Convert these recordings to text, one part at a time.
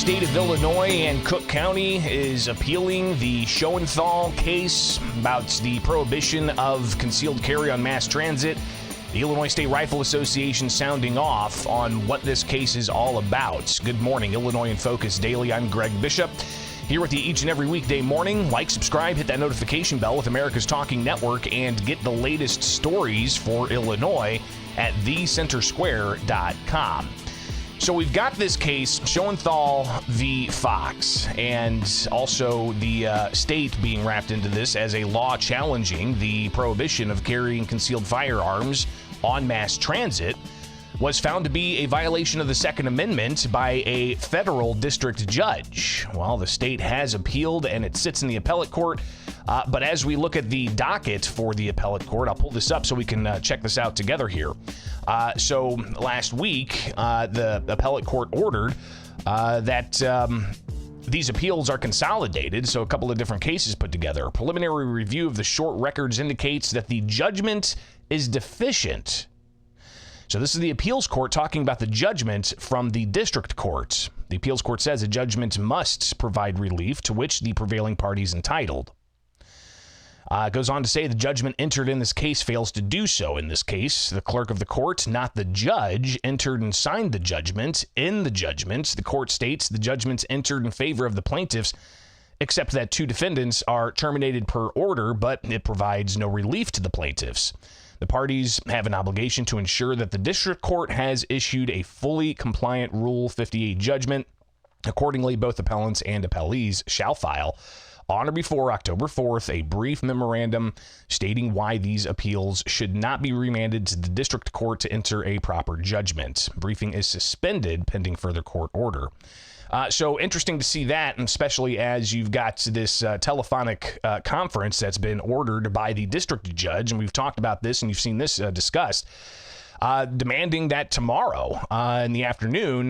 state of Illinois and Cook County is appealing the Schoenthal case about the prohibition of concealed carry on mass transit. The Illinois State Rifle Association sounding off on what this case is all about. Good morning, Illinois in Focus Daily. I'm Greg Bishop, here with you each and every weekday morning. Like, subscribe, hit that notification bell with America's Talking Network, and get the latest stories for Illinois at thecentersquare.com. So we've got this case, Schoenthal v. Fox, and also the state being wrapped into this as a law challenging the prohibition of carrying concealed firearms on mass transit was found to be a violation of the Second Amendment by a federal district judge. Well, the state has appealed and it sits in the appellate court. But as we look at the docket for the appellate court, I'll pull this up so we can check this out together here. So last week, the appellate court ordered that these appeals are consolidated, so a couple of different cases put together. A preliminary review of the short records indicates that the judgment is deficient. So this is the appeals court talking about the judgment from the district court. The appeals court says a judgment must provide relief to which the prevailing party is entitled. It goes on to say the judgment entered in this case fails to do so. In this case, the clerk of the court, not the judge, entered and signed the judgment. In the judgment, the court states the judgment's entered in favor of the plaintiffs, except that two defendants are terminated per order, but it provides no relief to the plaintiffs. The parties have an obligation to ensure that the district court has issued a fully compliant Rule 58 judgment. Accordingly, both appellants and appellees shall file on or before October 4th, a brief memorandum stating why these appeals should not be remanded to the district court to enter a proper judgment. Briefing is suspended pending further court order. So interesting to see that, and especially as you've got this telephonic conference that's been ordered by the district judge, and we've talked about this and you've seen this discussed, demanding that tomorrow in the afternoon,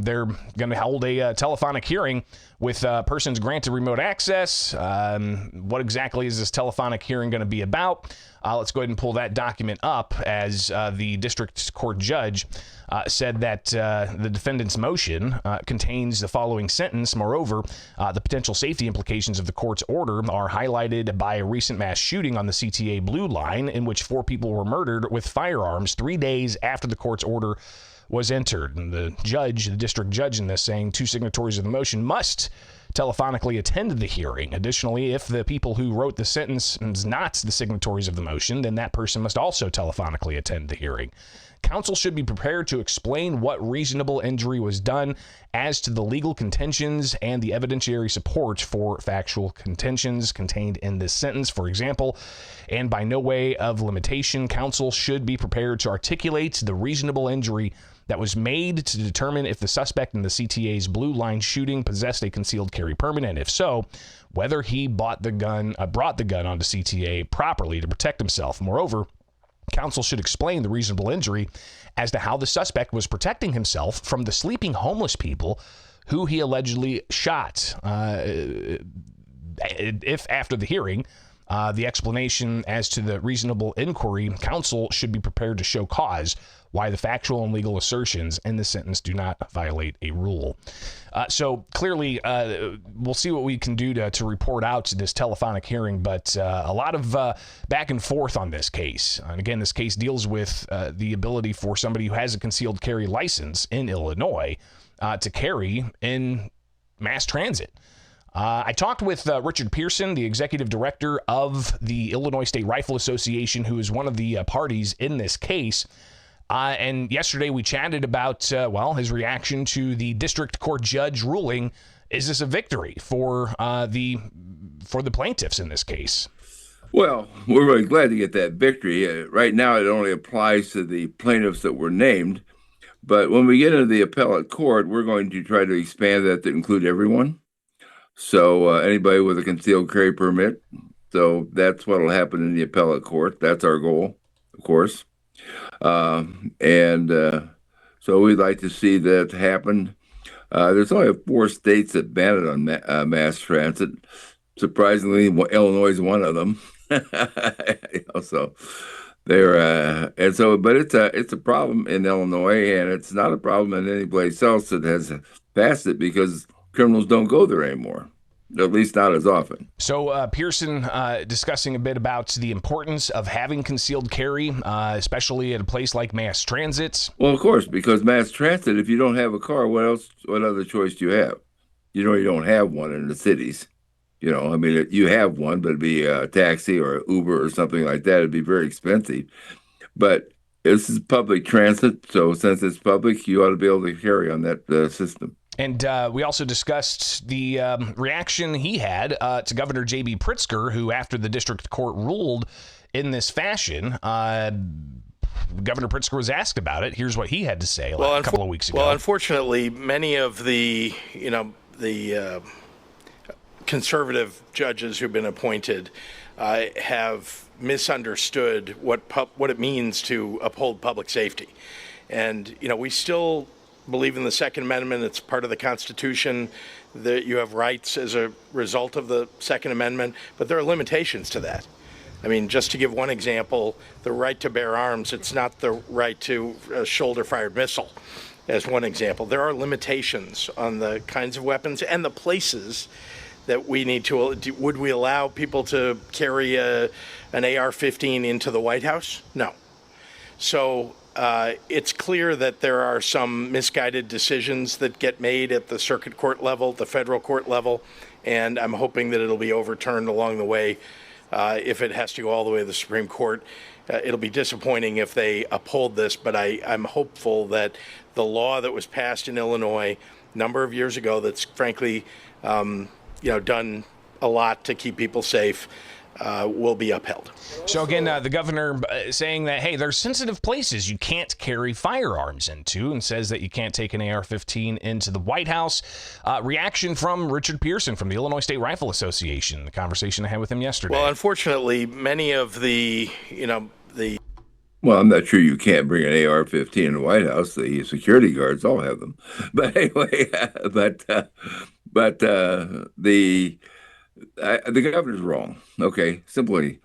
they're going to hold a telephonic hearing with persons granted remote access. What exactly is this telephonic hearing going to be about? Let's go ahead and pull that document up, as the district court judge said that the defendant's motion contains the following sentence. Moreover, the potential safety implications of the court's order are highlighted by a recent mass shooting on the CTA Blue Line in which 4 people were murdered with firearms 3 days after the court's order was entered. And the district judge in this, saying 2 signatories of the motion must telephonically attend the hearing. Additionally, if the people who wrote the sentence is not the signatories of the motion, then that person must also telephonically attend the hearing. Counsel should be prepared to explain what reasonable injury was done as to the legal contentions and the evidentiary support for factual contentions contained in this sentence. For example, and by no way of limitation, counsel should be prepared to articulate the reasonable injury that was made to determine if the suspect in the CTA's Blue Line shooting possessed a concealed carry permit, and if so, whether he brought the gun onto CTA properly to protect himself. Moreover, counsel should explain the reasonable injury as to how the suspect was protecting himself from the sleeping homeless people who he allegedly shot. If after the hearing, the explanation as to the reasonable inquiry, counsel should be prepared to show cause why the factual and legal assertions in the sentence do not violate a rule. So clearly, we'll see what we can do to report out this telephonic hearing, but a lot of back and forth on this case. And again, this case deals with the ability for somebody who has a concealed carry license in Illinois to carry in mass transit. I talked with Richard Pearson, the executive director of the Illinois State Rifle Association, who is one of the parties in this case. And yesterday we chatted about, his reaction to the district court judge ruling. Is this a victory for the plaintiffs in this case? Well, we're really glad to get that victory. Right now, it only applies to the plaintiffs that were named. But when we get into the appellate court, we're going to try to expand that to include everyone. So anybody with a concealed carry permit. So that's what will happen in the appellate court. That's our goal, of course. So we'd like to see that happen. There's only 4 states that ban it on mass transit. Surprisingly, Illinois is one of them. So there, but it's a problem in Illinois, and it's not a problem in any place else that has passed it because criminals don't go there anymore, at least not as often. So Pearson discussing a bit about the importance of having concealed carry, especially at a place like mass transit. Well, of course, because mass transit, if you don't have a car, what other choice do you have? You don't have one in the cities. I mean, you have one, but it'd be a taxi or Uber or something like that. It'd be very expensive. But this is public transit, so since it's public, you ought to be able to carry on that system. And we also discussed the reaction he had to Governor J.B. Pritzker, who, after the district court ruled in this fashion, Governor Pritzker was asked about it. Here's what he had to say a couple of weeks ago. Well, unfortunately, many of the conservative judges who've been appointed have misunderstood what it means to uphold public safety. And, we still believe in the Second Amendment. It's part of the Constitution that you have rights as a result of the Second Amendment, but there are limitations to that. I mean, just to give one example, the right to bear arms, it's not the right to a shoulder-fired missile, as one example. There are limitations on the kinds of weapons and the places that we need to. Would we allow people to carry an AR-15 into the White House? No. So it's clear that there are some misguided decisions that get made at the circuit court level, the federal court level, and I'm hoping that it'll be overturned along the way. If it has to go all the way to the Supreme Court, it'll be disappointing if they uphold this, but I'm hopeful that the law that was passed in Illinois a number of years ago that's frankly done a lot to keep people safe will be upheld. So again, the governor saying that, hey, there's sensitive places you can't carry firearms into, and says that you can't take an AR-15 into the White House. Reaction from Richard Pearson from the Illinois State Rifle Association, the conversation I had with him yesterday. Well, unfortunately, many of the. Well, I'm not sure you can't bring an AR-15 in the White House. The security guards all have them. But anyway, the governor's wrong. Okay, simply,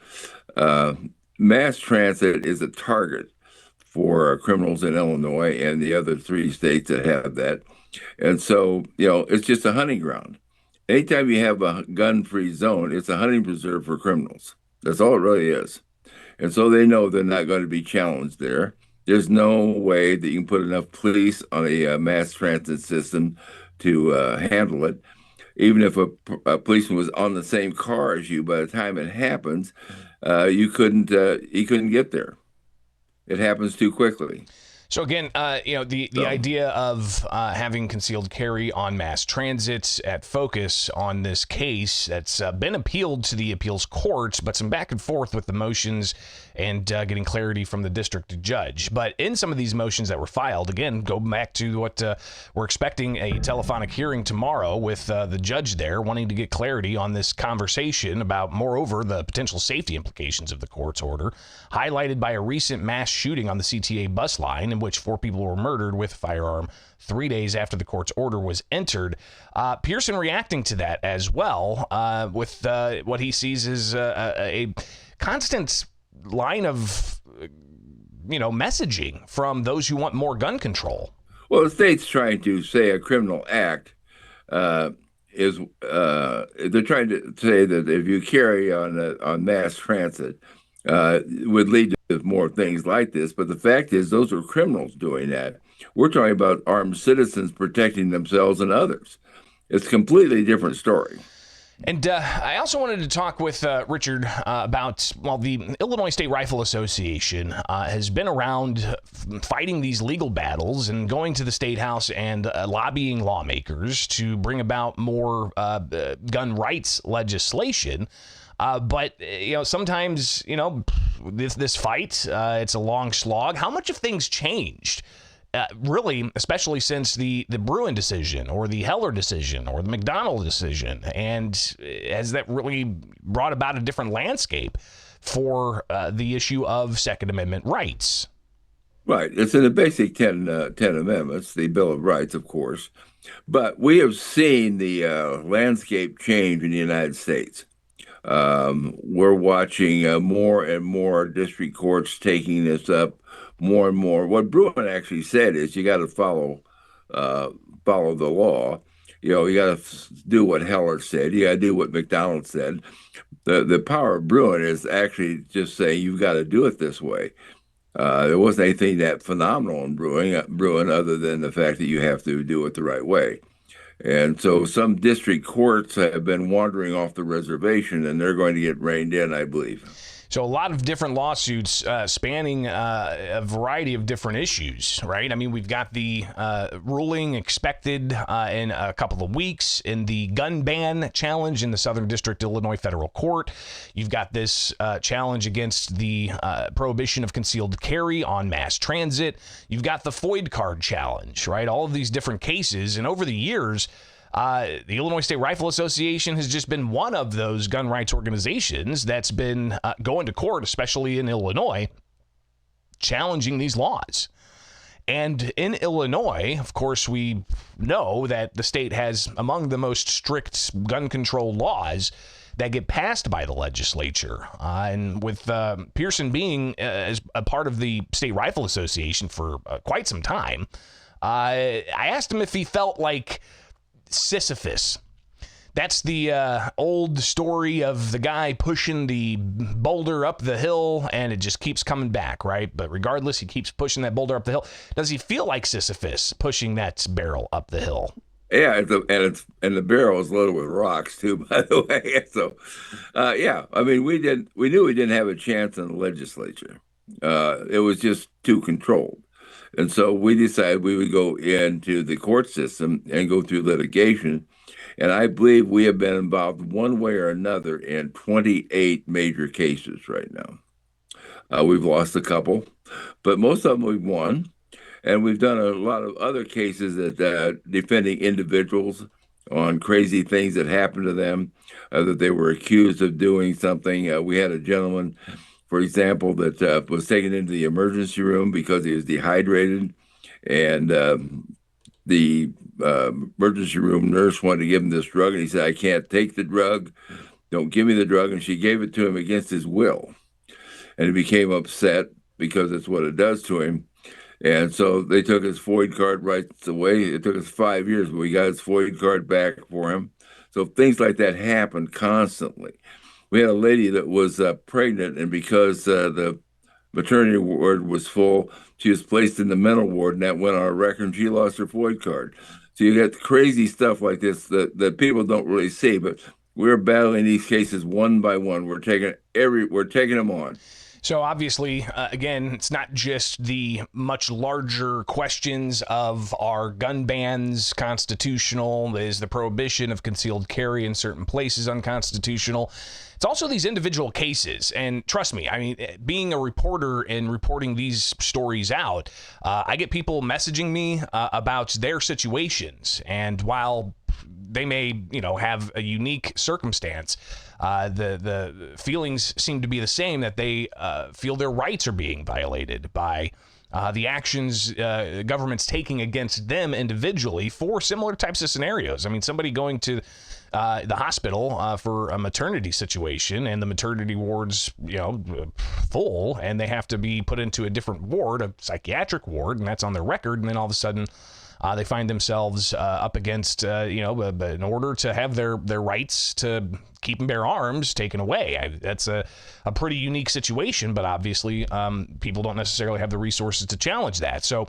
mass transit is a target for criminals in Illinois and the other 3 states that have that. And so, it's just a hunting ground. Anytime you have a gun-free zone, it's a hunting preserve for criminals. That's all it really is. And so they know they're not going to be challenged there. There's no way that you can put enough police on a mass transit system to handle it. Even if a policeman was on the same car as you, by the time it happens, he couldn't get there. It happens too quickly. So again, the idea of having concealed carry on mass transit at focus on this case that's been appealed to the appeals court, but some back and forth with the motions and getting clarity from the district judge. But in some of these motions that were filed, again, go back to what we're expecting a telephonic hearing tomorrow with the judge there wanting to get clarity on this conversation about, moreover, the potential safety implications of the court's order, highlighted by a recent mass shooting on the CTA bus line in which 4 people were murdered with a firearm 3 days after the court's order was entered. Pearson reacting to that as well with what he sees as a constant line of messaging from those who want more gun control. Well, the state's trying to say a criminal act is they're trying to say that if you carry on mass transit, would lead to more things like this. But the fact is, those are criminals doing that. We're talking about armed citizens protecting themselves and others. It's a completely different story. And I also wanted to talk with Richard about, the Illinois State Rifle Association has been around fighting these legal battles and going to the State House and lobbying lawmakers to bring about more gun rights legislation. But sometimes, this fight, it's a long slog. How much have things changed? Really, especially since the Bruin decision or the Heller decision or the McDonald decision. And has that really brought about a different landscape for the issue of Second Amendment rights? Right. It's in the basic 10 amendments, the Bill of Rights, of course. But we have seen the landscape change in the United States. We're watching more and more district courts taking this up more and more. What Bruin actually said is you got to follow follow the law. You got to do what Heller said. You got to do what McDonald said. The power of Bruin is actually just saying you've got to do it this way. There wasn't anything that phenomenal in Bruin other than the fact that you have to do it the right way. And so some district courts have been wandering off the reservation, and they're going to get reined in, I believe. So a lot of different lawsuits spanning a variety of different issues, right? I mean, we've got the ruling expected in a couple of weeks in the gun ban challenge in the Southern District Illinois Federal Court. You've got this challenge against the prohibition of concealed carry on mass transit. You've got the FOID card challenge, right? All of these different cases. And over the years, the Illinois State Rifle Association has just been one of those gun rights organizations that's been going to court, especially in Illinois, challenging these laws. And in Illinois, of course, we know that the state has among the most strict gun control laws that get passed by the legislature. And with Pearson being as a part of the State Rifle Association for quite some time, I asked him if he felt like Sisyphus. That's the old story of the guy pushing the boulder up the hill and it just keeps coming back, right? But regardless, he keeps pushing that boulder up the hill. Does he feel like Sisyphus pushing that barrel up the hill? Yeah, and the barrel is loaded with rocks too, by the way. So, yeah, I mean, we knew we didn't have a chance in the legislature. It was just too controlled. And so we decided we would go into the court system and go through litigation. And I believe we have been involved one way or another in 28 major cases right now. We've lost a couple, but most of them we've won. And we've done a lot of other cases that defending individuals on crazy things that happened to them, that they were accused of doing something. We had a gentleman, for example, that was taken into the emergency room because he was dehydrated, and the emergency room nurse wanted to give him this drug, and he said, "I can't take the drug. Don't give me the drug." And she gave it to him against his will, and he became upset because that's what it does to him. And so they took his FOID card right away. It took us 5 years, but we got his FOID card back for him. So things like that happen constantly. We had a lady that was pregnant, and because the maternity ward was full, she was placed in the mental ward, and that went on our record, and she lost her FOID card. So you got crazy stuff like this that people don't really see, but we're battling these cases one by one. We're taking them on. So obviously, again, it's not just the much larger questions of are gun bans constitutional? Is the prohibition of concealed carry in certain places unconstitutional? It's also these individual cases. And trust me, I mean, being a reporter and reporting these stories out, I get people messaging me about their situations. And while they may, have a unique circumstance, the feelings seem to be the same, that they feel their rights are being violated by the actions the government's taking against them individually for similar types of scenarios. I mean, somebody going to the hospital for a maternity situation, and the maternity ward's full, and they have to be put into a different ward, a psychiatric ward, and that's on their record, and then all of a sudden they find themselves up against, in order to have their rights to keep and bear arms taken away. That's a pretty unique situation, but obviously people don't necessarily have the resources to challenge that. So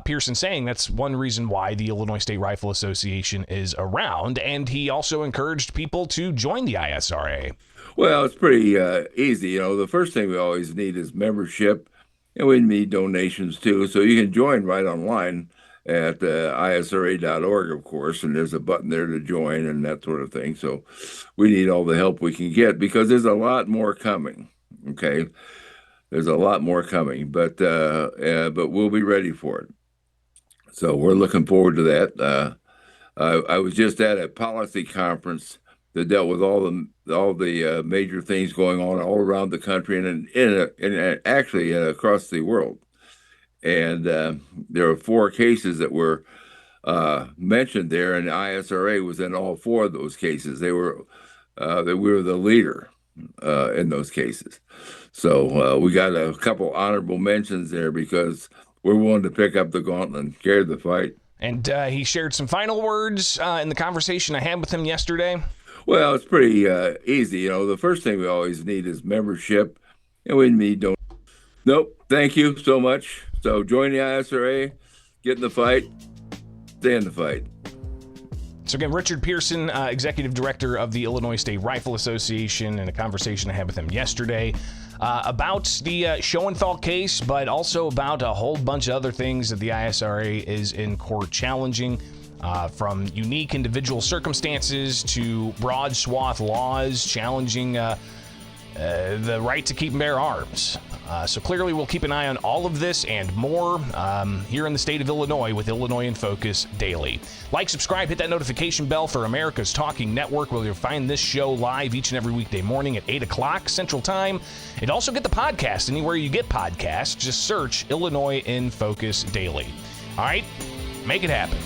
Pearson saying that's one reason why the Illinois State Rifle Association is around, and he also encouraged people to join the ISRA. Well, it's pretty easy. The first thing we always need is membership, and we need donations too. So you can join right online at isra.org, of course, and there's a button there to join and that sort of thing. So we need all the help we can get because there's a lot more coming. Okay, there's a lot more coming, but we'll be ready for it. So we're looking forward to that. I was just at a policy conference that dealt with all the major things going on all around the country and actually across the world. And there were 4 cases that were mentioned there, and the ISRA was in all 4 of those cases. We were the leader in those cases. So we got a couple honorable mentions there because we're willing to pick up the gauntlet and carry the fight. And he shared some final words in the conversation I had with him yesterday. Well, it's pretty easy. The first thing we always need is membership, and we need don't. Nope. Thank you so much. So join the ISRA, get in the fight, stay in the fight. So again, Richard Pearson, Executive Director of the Illinois State Rifle Association, in a conversation I had with him yesterday about the Schoenthal case, but also about a whole bunch of other things that the ISRA is in court challenging, from unique individual circumstances to broad swath laws challenging the right to keep and bear arms. So clearly we'll keep an eye on all of this and more here in the state of Illinois with Illinois in Focus Daily. Like, subscribe, hit that notification bell for America's Talking Network, where you'll find this show live each and every weekday morning at 8 o'clock Central Time. And also get the podcast anywhere you get podcasts. Just search Illinois in Focus Daily. All right, make it happen.